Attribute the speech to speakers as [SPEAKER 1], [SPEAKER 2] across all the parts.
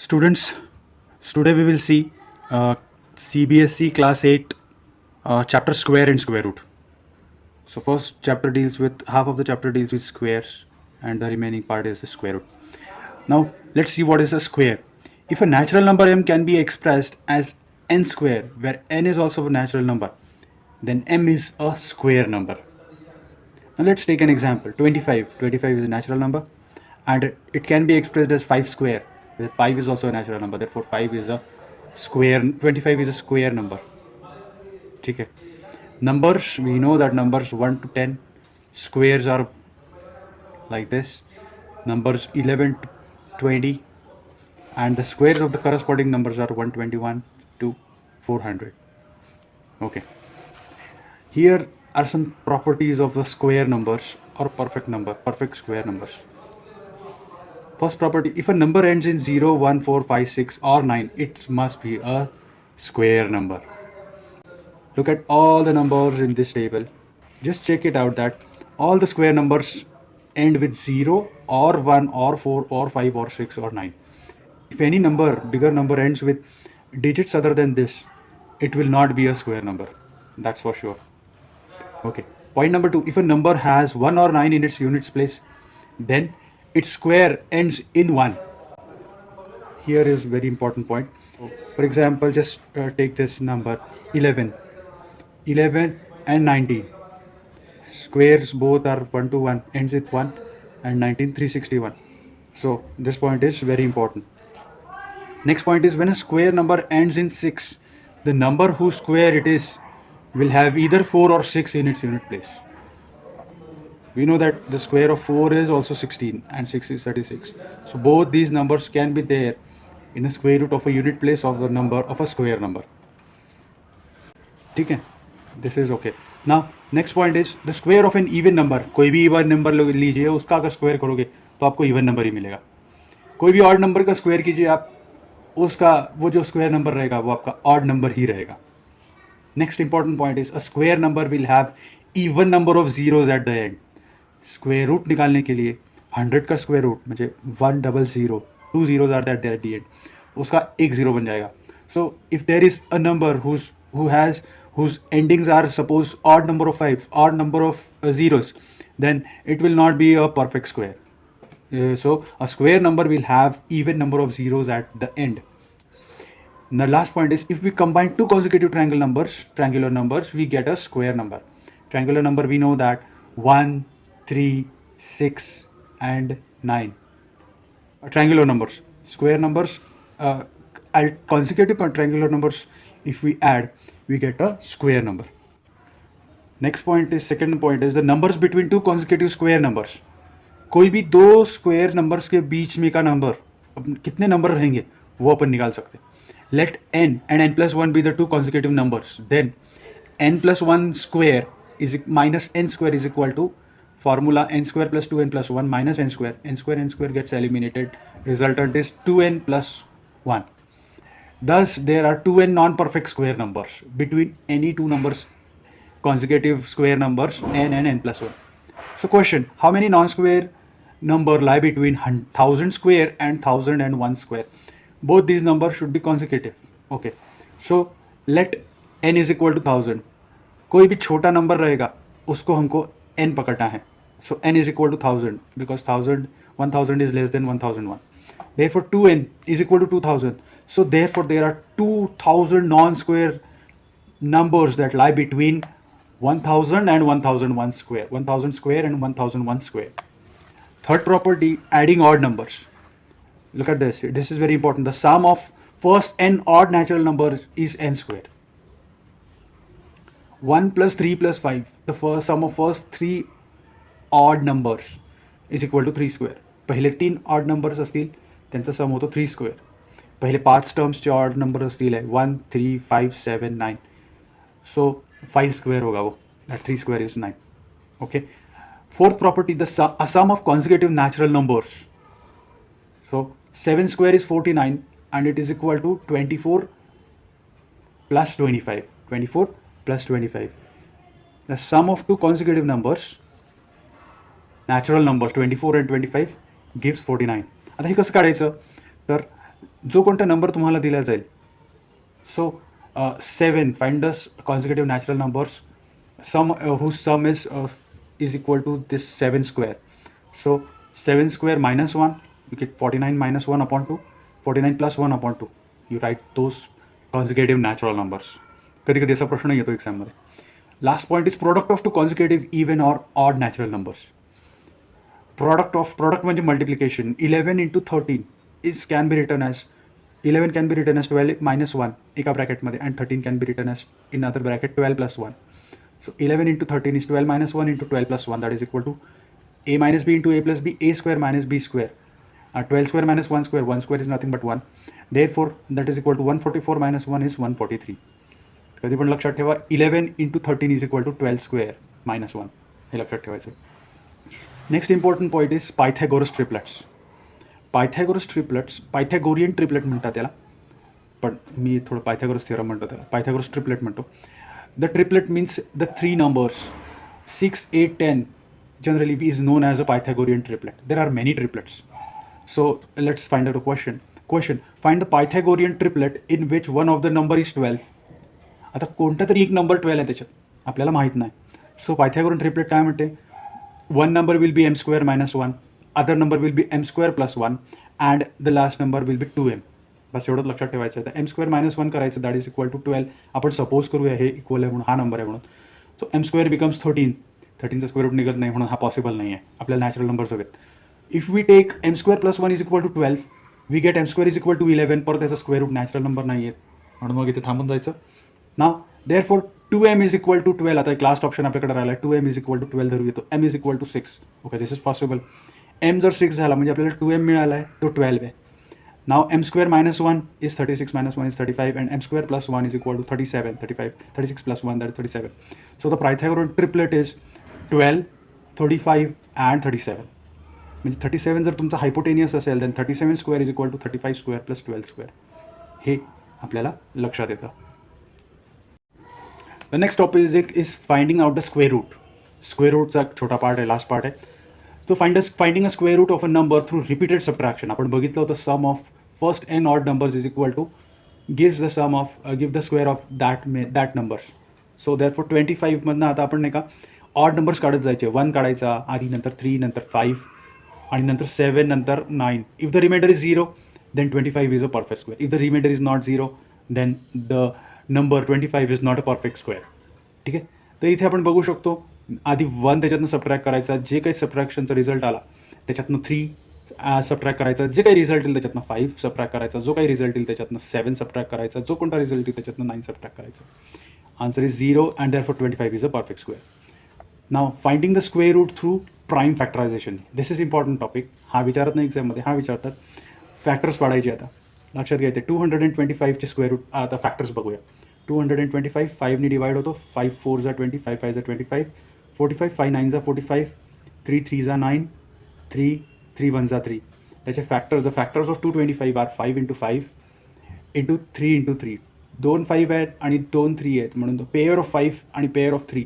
[SPEAKER 1] Students, today we will see CBSE Class 8 chapter square and square root. So first chapter deals with, half of the chapter deals with squares and the remaining part is the square root. Now let's see what is a square. If a natural number m can be expressed as n square, where n is also a natural number, then m is a square number. Now let's take an example. 25. 25 is a natural number and it can be expressed as 5 square, where 5 is also a natural number. Therefore 5 is a square, 25 is a square number. Okay. Numbers, we know that numbers 1 to 10 squares are like this. Numbers 11 to 20 and the squares of the corresponding numbers are 121 to 400. Okay. Here are some properties of the square numbers or perfect square numbers. First property, if a number ends in 0, 1, 4, 5, 6 or 9, it must be a square number. Look at all the numbers in this table. Just check it out that all the square numbers end with 0 or 1 or 4 or 5 or 6 or 9. If any number, bigger number ends with digits other than this, it will not be a square number. That's for sure. Okay. Point number 2, if a number has 1 or 9 in its units place, then its square ends in 1. Here is very important point. For example, just take this number 11. 11 and 19. Squares both are 1 to 1, ends with 1, and 19 361. So this point is very important. Next point is when a square number ends in 6, the number whose square it is will have either 4 or 6 in its unit place. We know that the square of 4 is also 16 and 6 is 36. So both these numbers can be there in the square root of a unit place of the number of a square number. Okay, this is okay. Now next point is the square of an even number. कोई भी even number लीजिए, उसका अगर square करोगे तो आपको even number ही मिलेगा. कोई भी odd number का square कीजिए आप, उसका वो जो square number रहेगा वो आपका odd number ही रहेगा. Next important point is a square number will have even number of zeros at the end. Square root निकालने के लिए 100 का स्क्वायर रूट मुझे 100, 2 zeros are there at the end, उसका एक जीरो बन जाएगा. So if there is a number whose endings are suppose odd number of 5, odd number of zeros, then it will not be a perfect square. So a square number will have even number of zeros at the end. And the last point is if we combine two consecutive triangular numbers, we get a square number. Triangular number, we know that 1, 3, 6 and 9 are triangular numbers. Square numbers, consecutive triangular numbers, if we add, we get a square number. Next point is, second point is the numbers between two consecutive square numbers. कोई भी दो square numbers के बीच में का number, कितने number रहेंगे वो अपन निकाल सकते हैं. Let n and n plus 1 be the two consecutive numbers. Then n plus 1 square is minus n square is equal to formula n square plus 2n plus 1 minus n square. N square gets eliminated. Resultant is 2n plus 1. Thus, there are 2n non-perfect square numbers between any two numbers, consecutive square numbers n and n plus 1. So question, how many non-square number lie between 1000 square and 1001 square? Both these numbers should be consecutive. Okay. So let n is equal to 1000. कोई भी छोटा number रहेगा उसको हमको n पकड़ना है. So n is equal to 1000 because 1000 is less than 1001. Therefore 2n is equal to 2000. So therefore there are 2000 non-square numbers that lie between 1000 and 1001 square. 1000 square and 1001 square. Third property, adding odd numbers. Look at this. This is very important. The sum of first n odd natural numbers is n square. 1 plus 3 plus 5. The first sum of first 3 odd numbers is equal to 3 square. पहिले 3 odd numbers असतील त्यांचा सम होतो 3 square. पहिले 5 terms चे odd number असतील आहे 1, 3, 5, 7, 9. So 5 square होगा वो. That 3 square is 9. Okay. Fourth property, a sum of consecutive natural numbers. So 7 square is 49 and it is equal to 24 plus 25. 24 plus 25. The sum of two consecutive numbers, natural numbers 24 and 25 gives 49. आता हे कसं काढायचं तर जो कोणता number तुम्हाला दिला जाईल, सो 7 find the consecutive natural numbers sum whose sum is equal to this 7 square. So 7 square minus 1, you get 49 minus 1 upon 2, 49 plus 1 upon 2. You write those consecutive natural numbers. कधी कधी असा प्रश्न येतो एक्झाममध्ये. Last point is product of two consecutive even or odd natural numbers. Product म्हणजे multiplication. 11 into 13 can be written as 11 can be written as 12 minus 1 एका ब्रॅकेटमध्ये, and 13 can be written as in other bracket 12 plus 1. So 11 into 13 is 12 minus 1 into 12 plus 1, that is equal to a minus b into a plus b, a square minus b square. 12 square minus 1 square is nothing but 1. Therefore that is equal to 144 minus 1 is 143. कधी पण लक्षात ठेवा 11 into 13 is equal to 12 square minus 1, हे लक्षात ठेवायचं. Next important point is Pythagoras triplets. Pythagorean triplet म्हणतात त्याला, पण मी थोडं पायथागोरस थिअरम म्हणतो त्याला, पायथागोरस ट्रिपलेट म्हणतो. The triplet means the 3 numbers 6, 8, 10 generally is known as a Pythagorean triplet. There are many triplets. So let's find out a question. Find the Pythagorean triplet in which one of the number is 12. आता कोणता तरी एक number 12 आहे त्याच्यात, आपल्याला माहीत नाही. सो Pythagorean triplet काय म्हणते, one number will be m square minus 1, other number will be m square plus 1, and the last number will be 2m. बस एवढंच लक्षात ठेवायचं आहे. तर m square minus 1 करायचं, दॅट इज इक्वल टू 12. आपण सपोज करूया हे इक्वल आहे म्हणून, हा नंबर आहे म्हणून. So m square becomes 13. 13चा स्क्वेअर रूट निघत नाही म्हणून हा पॉसिबल नाही आहे, आपल्याला नॅचरल नंबर्स हवेत. If we take m square plus 1 is equal to 12, we get m square is equal to 11. परत त्याचा स्क्वेअर रूट नॅचरल नंबर नाही आहेत म्हणून मग इथे थांबून जायचं. Now therefore 2m is equal to 12. आता एक लास्ट ऑप्शन आपल्याकडे राहिला आहे, 2m इज इक्वल टू 12 धरू येतो, m is equal to 6. Okay, this is possible. m जर 6 झाला म्हणजे आपल्याला 2m मिळाला आहे, तो 12 आहे. नाव m square minus 1 is 36 minus 1 is 35, and m square plus 1 is equal to 37. 36 plus 1, that is 37. So the Pythagorean triplet is 12, 35 and 37. म्हणजे 37 जर तुमचा हायपोटेनियस असेल, then 37 square is equal to 35 square plus 12 square. हे आपल्याला लक्षात येतं. The next topic is finding out the square root. Square रूटचा छोटा part आहे, लास्ट पार्ट आहे. So finding a square root of a number through repeated subtraction. आपण बघितलं होतं, sum of first n odd numbers is equal to gives the sum of give the square of that numbers. So that for 25 मधनं आता आपण नाही का odd numbers काढत जायचे. 1 काढायचा आधी, नंतर 3, नंतर 5 आणि नंतर 7, नंतर 9. If the reminder is 0 then 25 is a perfect square. If the reminder is not 0 then the number 25 is not a perfect square. ठीक आहे, तर इथे आपण बघू शकतो, आधी 1 त्याच्यातनं सबट्रॅक्ट करायचा, जे काही सबट्रॅक्शनचा रिझल्ट आला त्याच्यातनं 3 सबट्रॅक्ट करायचा, जे काही रिझल्ट येईल त्याच्यातनं 5 सबट्रॅक्ट करायचा, जो काही रिझल्ट येईल त्याच्यातनं 7 सबट्रॅक्ट करायचा, जो कोणता रिझल्ट येईल त्याच्यातनं 9 सबट्रॅक्ट करायचा. Answer is 0 and therefore 25 is a perfect square. Now finding the square root through prime factorization. This is important topic. हा विचारत नाही एक्झाममध्ये, हा विचारतात. फॅक्टर्स पाडायचे. आता लक्षात घ्यायचे 225चे स्क्वेअर रूट. आता फॅक्टर्स बघूया. 225 5 ने डिवाइड होतो. 5 4 जा 20, 5 5 जा 25, 45 5 9 जा 45, 3 3 जा 9, 3 3 1 जा 3. त्याचे factors, the factors of 225 are 5 into 5 into 3 into 3. 2 5 आहेत आणि 2 3 आहेत म्हणून पेअर ऑफ 5 आणि pair of 3.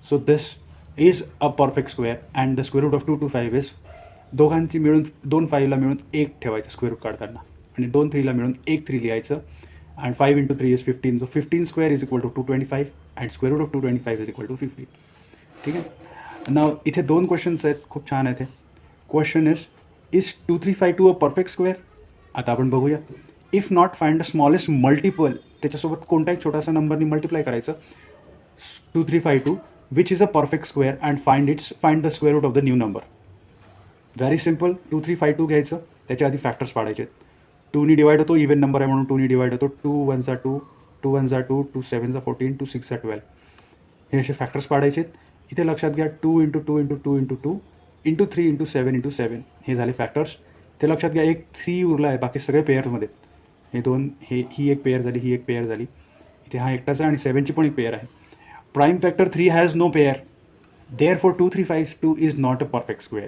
[SPEAKER 1] So this is a perfect square and the square root of 225 is, दोघांची मिळून 2 5ला मिळून 1 ठेवायचं स्क्वेअर रूट काढताना, आणि 2 3ला मिळून 1 3 लिहायचं. And 5 into 3 is 15. So 15 square is equal to 225 and square root of 225 is equal to 15. ठीक आहे. नाव इथे 2 क्वेश्चन्स आहेत, खूप छान आहेत. Question is 2352 a perfect square. आता आपण बघूया. If not find the smallest multiple, त्याच्यासोबत कोणताही छोटासा नंबरनी मल्टिप्लाय करायचं. 2352 which is a perfect square and find the square root of the new number. Very simple. 2352 घ्यायचं, त्याच्या आधी फॅक्टर्स पाडायचे. 2 ने डिवाइड होतो, इव्हन नंबर आहे म्हणून 2 ने डिवाइड होतो. 2 1 जा 2, 2 1 जा 2, 2 7 जा 14, 2 6 जा 12. हे असे फॅक्टर्स पाडायचे. इथे लक्षात घ्या 2 into 2 into 2 into 2 into 3 into 7 into 7. हे झाले फॅक्टर्स. ते लक्षात घ्या, एक 3 उरला आहे, बाकी सगळे पेअरमध्ये. हे 2, ही एक पेअर झाली, ही एक पेअर झाली. इथे हा एकटाच आहे आणि 7ची पण एक पेअर आहे. Prime factor 3 has no pair. Therefore 2352 is not a perfect square.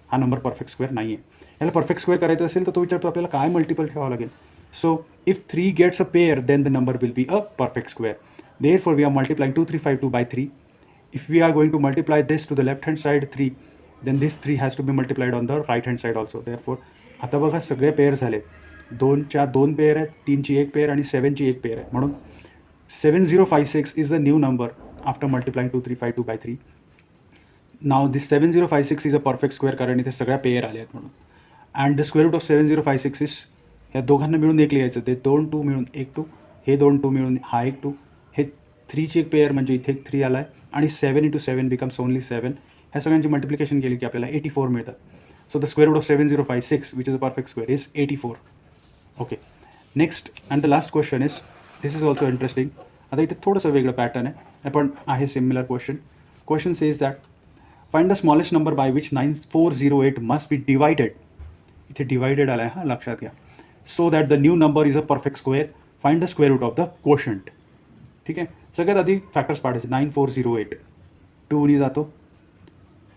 [SPEAKER 1] हा नंबर परफेक्ट स्क्वेअर नाही आहे. याला परफेक्ट स्क्वेअर करायचं असेल तर तो विचारतो आपल्याला काय मल्टिपल ठेवावं लागेल. So if 3 gets a pair then the number will be a perfect square. Therefore we are multiplying 2352 by 3. If we are going to multiply this to the left hand side 3, then this 3 has to be multiplied on the right hand side also. Therefore आता बघा सगळे pair झाले. 2च्या 2 pair आहेत, 3ची 1 pair आणि 7ची 1 pair आहे. म्हणून 7056 is the new number after multiplying 2352 by 3. Now this 7056 is a perfect square कारण इथे सगळ्या पेअर आल्या आहेत म्हणून. And the square root of 7056 is, ह्या दोघांना मिळून एक लिहायचं, ते 2 2 मिळून 1 2, हे 2 2 मिळून हा 1 2, हे 3ची एक पेअर म्हणजे इथे 3 आला आहे आणि 7 × 7 बिकम्स ओनली 7. ह्या सगळ्यांची मल्टिप्लिकेशन केली की आपल्याला 84 मिळतात. So the square root of 7056 which is a perfect square is 84. Okay, next and the last question is, this is also interesting. आता इथे थोडंसं वेगळं पॅटर्न आहे पण आहे similar question. Question says that find the smallest number by which 9408 must be divided. इथे divided आला आहे, हां लक्षात घ्या. So that the new number is a perfect square. Find the square root of the quotient. ठीक आहे, सगळ्यात आधी फॅक्टर्स पाडायचे. 9408 2नी जातो,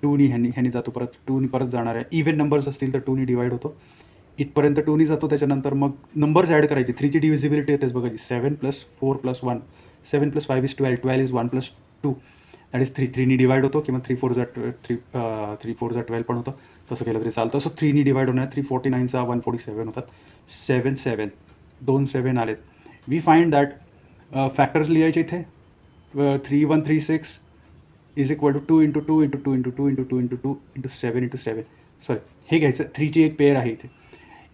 [SPEAKER 1] 2नी ह्यानी जातो, परत 2नी परत जाणार आहे. इव्हन नंबर्स असतील तर 2नी डिवाइड होतो, इथपर्यंत 2नी जातो. त्याच्यानंतर मग नंबर्स ॲड करायचे. 3ची डिव्हिजिबिलिटी येतेच बघायची. 7 + 4 + 1, 7 + 5 is 12, 12 is 1 + 2, that is 3. 3नी divide होतो किंवा 3 4 = 12 पण होतं, तसं केलं तरी चालतं. सो 3नी डिवाइड होणार, 349 147 होतात. 7 7 2 7 आलेत. वी फाइंड दॅट फॅक्टर्स लिहायचे इथे. 3136 इज इक्वल टू 2 × 2 × 2 × 2 × 2 × 2 × 7 × 7. सॉरी, हे घ्यायचं. 3ची एक पेअर आहे इथे.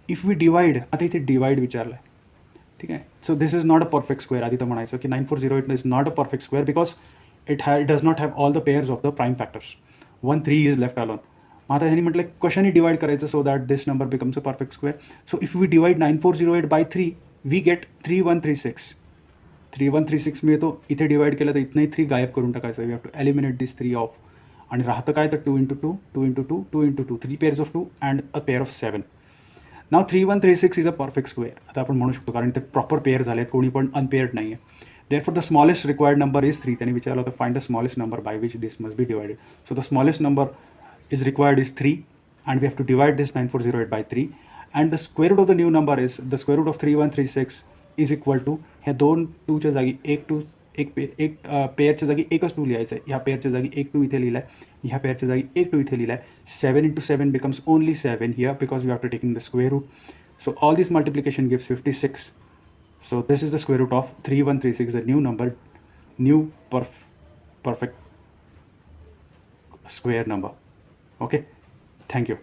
[SPEAKER 1] इफ वी डिवाइड, आता इथे डिवाइड विचारलं आहे. ठीक आहे, so this is not a perfect square. आधी तर म्हणायचं की 9408 is not a perfect square because it does not have all the pairs of the prime factors. 1 3 is left alone. मग आता ह्यांनी म्हटलं कशाने डिवाइड करायचं so that this number becomes a perfect square. So if we divide 9408 by 3 we get 3136. 3136 मिळतो. इथे divide केलं तर इथनंही 3 गायब करून टाकायचं. We have to eliminate this 3 off. आणि राहतं काय तर 2 × 2 2 × 2 2 × 2 3 pairs of 2 and a pair of 7. Now 3136 is a perfect square. आता आपण म्हणू शकतो कारण ते प्रॉपर पेअर झाले आहेत, कोणी पण अनपेअर्ड नाही आहे. Therefore the smallest required number is 3. त्यांनी विचारलं होतं find the smallest number by which this must be divided. So the smallest number is required is 3 and we have to divide this 9408 by 3, and the square root of the new number is the square root of 3136 is equal to, ह्या 2 2च्या जागी 1 2 एक पेअरच्या जागी एकच 2 लिहायचं आहे. ह्या पेअरच्या जागी 1 2 इथे लिहिला आहे, ह्या पेअरच्या जागी 1 2 इथे लिहिला आहे. 7 × 7 becomes only 7 here because we have to taking the square root. So all this multiplication gives 56. So this is the square root of 3136, the new number, new perfect square number. Okay, thank you.